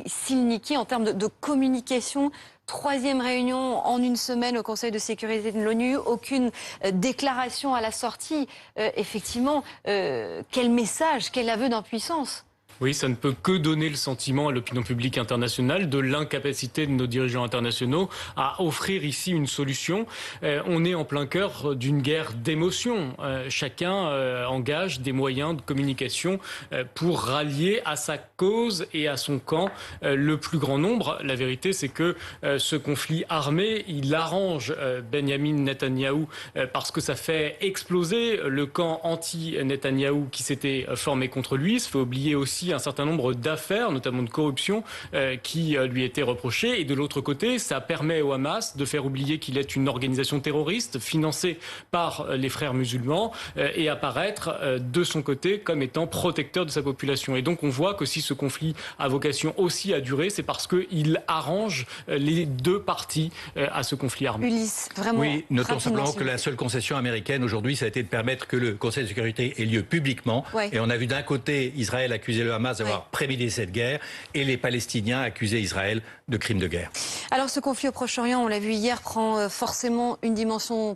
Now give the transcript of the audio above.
Silniki, en termes de communication, troisième réunion en une semaine au Conseil de sécurité de l'ONU, aucune déclaration à la sortie. Effectivement, quel message, quel aveu d'impuissance. Oui, ça ne peut que donner le sentiment à l'opinion publique internationale de l'incapacité de nos dirigeants internationaux à offrir ici une solution. On est en plein cœur d'une guerre d'émotions. Chacun engage des moyens de communication pour rallier à sa cause et à son camp le plus grand nombre. La vérité, c'est que ce conflit armé, il arrange Benyamin Netanyahou parce que ça fait exploser le camp anti-Netanyahou qui s'était formé contre lui. Ça fait oublier aussi un certain nombre d'affaires, notamment de corruption, qui lui étaient reprochées. Et de l'autre côté, ça permet au Hamas de faire oublier qu'il est une organisation terroriste financée par les frères musulmans et apparaître de son côté comme étant protecteur de sa population. Et donc on voit que si ce conflit a vocation aussi à durer, c'est parce qu'il arrange les deux parties à ce conflit armé. Ulysse, vraiment. Oui, notons simplement que la seule concession américaine aujourd'hui, ça a été de permettre que le Conseil de sécurité ait lieu publiquement. Ouais. Et on a vu d'un côté Israël accuser le Hamas d'avoir prémédité cette guerre et les Palestiniens accuser Israël de crimes de guerre. Alors ce conflit au Proche-Orient, on l'a vu hier, prend forcément une dimension